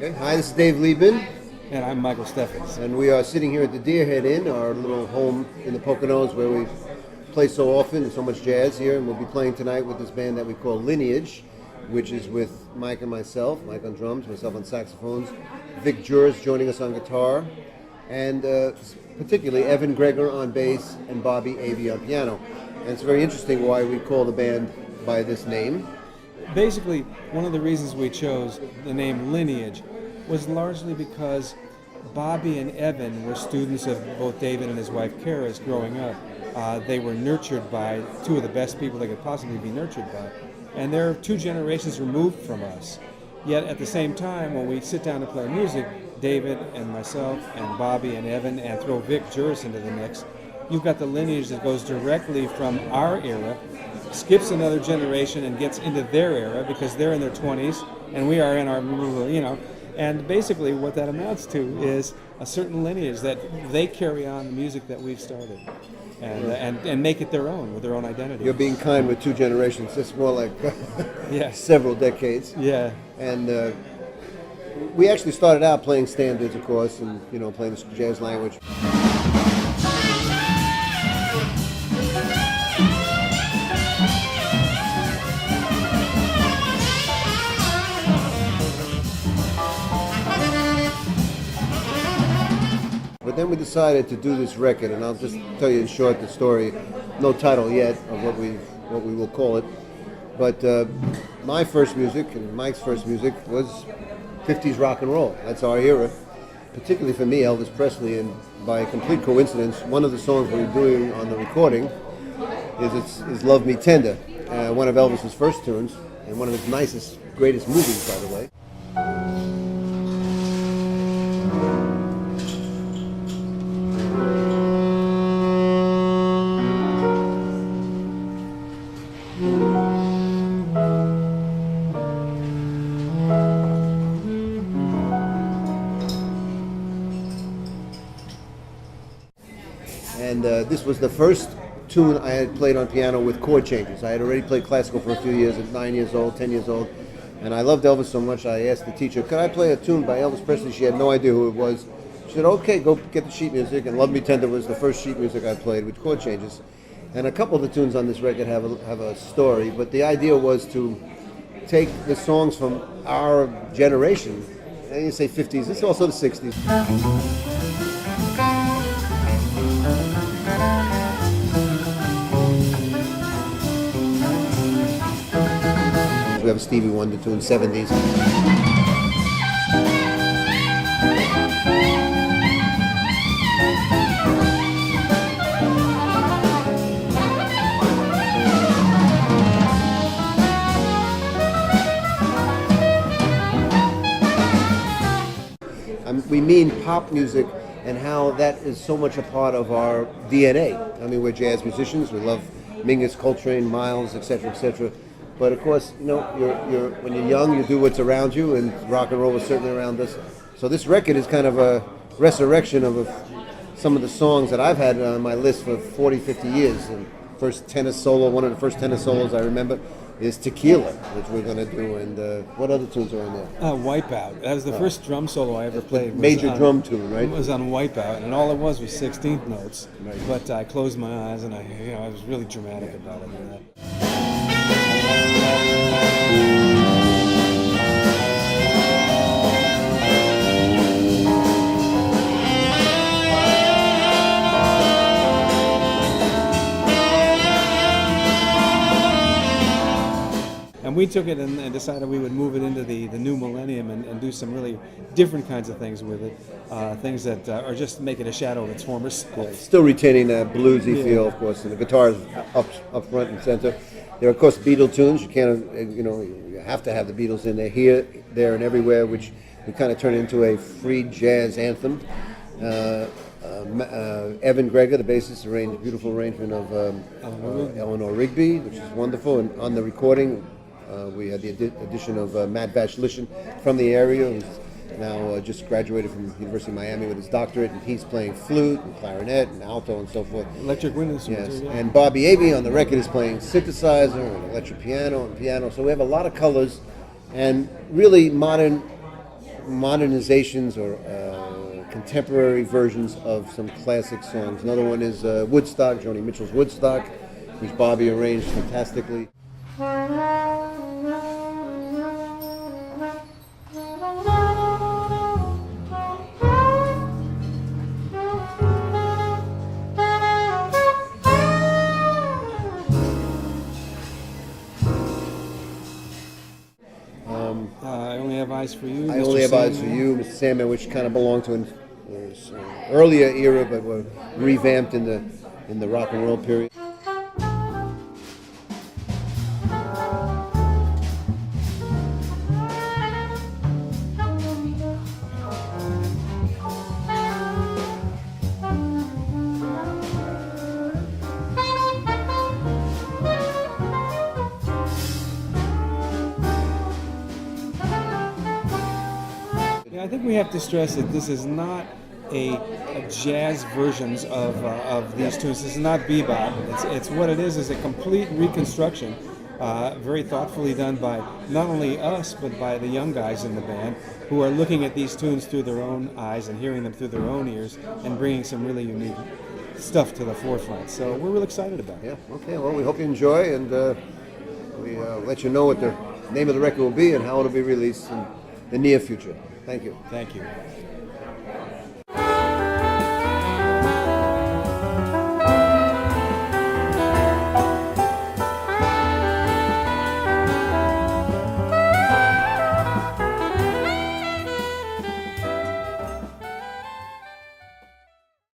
Okay. Hi, this is Dave Liebman, And I'm Michael Stephans. and we are sitting here at the Deerhead Inn, our little home in the Poconos where we play so often and so much jazz here. And we'll be playing tonight with this band that we call Lineage, which is with Mike and myself, Mike on drums, myself on saxophones, Vic Juris joining us on guitar, and particularly Evan Greger on bass and Bobby Avey on piano. And it's very interesting why we call the band by this name. Basically, one of the reasons we chose the name Lineage was largely because Bobby and Evan were students of both David and his wife Kara's growing up. They were nurtured by two of the best people they could possibly be nurtured by. And they're 2 generations removed from us. Yet at the same time, when we sit down to play music, David and myself and Bobby and Evan, and throw Vic Juris into the mix, you've got the lineage that goes directly from our era, skips another generation and gets into their era because they're in their 20s and we are in our, and basically what that amounts to is a certain lineage that they carry on the music that we've started and make it their own with their own identity. You're being kind with 2 generations. It's more like Yeah. several decades. Yeah. And we actually started out playing standards, of course, and playing the jazz language. But then we decided to do this record, and I'll just tell you in short the story. No title yet of what we will call it. But my first music and Mike's first music was 50s rock and roll. That's our era. Particularly for me, Elvis Presley, and by complete coincidence, one of the songs we were doing on the recording is "Love Me Tender," one of Elvis's first tunes, and one of his nicest, greatest movies, by the way. And this was the first tune I had played on piano with chord changes. I had already played classical for a few years, at 9 years old, 10 years old, and I loved Elvis so much I asked the teacher, could I play a tune by Elvis Presley? She had no idea who it was. She said, okay, go get the sheet music, and Love Me Tender was the first sheet music I played with chord changes. And a couple of the tunes on this record have a story, but the idea was to take the songs from our generation, and you say 50s, it's also the 60s. We have a Stevie Wonder tune, 70s. We mean pop music and how that is so much a part of our DNA. I mean, we're jazz musicians. We love Mingus, Coltrane, Miles, etc., etc. But of course, you're when you're young, you do what's around you, and rock and roll was certainly around us. So this record is kind of a resurrection of some of the songs that I've had on my list for 40, 50 years. And first tenor solo, one of the first tenor solos I remember is Tequila, which we're going to do. And what other tunes are on there? Wipeout. That was the first drum solo I ever played. Major drum tune, right? It was on Wipeout, and all it was 16th notes. Right. But I closed my eyes, and I was really dramatic about it. And we took it and decided we would move it into the new millennium and do some really different kinds of things with it. Things that are just make it a shadow of its former self. Still retaining that bluesy feel, of course, and the guitar is up front and center. There are, of course, Beatle tunes. You can't, you have to have the Beatles in there, here, there, and everywhere, which we kind of turn into a free jazz anthem. Evan Greger, the bassist, arranged a beautiful arrangement of Eleanor Rigby, which is wonderful. And on the recording, we had the addition of Matt Vashlishin from the area, who's now just graduated from University of Miami with his doctorate, and he's playing flute and clarinet and alto and so forth. Electric wind instruments. Yes, and Bobby Avey on the record is playing synthesizer and electric piano and piano. So we have a lot of colors and really modern modernizations or contemporary versions of some classic songs. Another one is Woodstock, Joni Mitchell's Woodstock, which Bobby arranged fantastically. I Only Have Eyes for You. I Mr. Only Have Eyes for Sandman. You, Mr. Sandman, which kind of belonged to an earlier era, but were revamped in the rock and roll period. Yeah, I think we have to stress that this is not a jazz versions of these tunes. This is not bebop. It's what it is a complete reconstruction, very thoughtfully done by not only us but by the young guys in the band who are looking at these tunes through their own eyes and hearing them through their own ears and bringing some really unique stuff to the forefront. So we're real excited about it. Yeah. Okay. Well, we hope you enjoy, and we let you know what the name of the record will be and how it'll be released in the near future. Thank you. Thank you.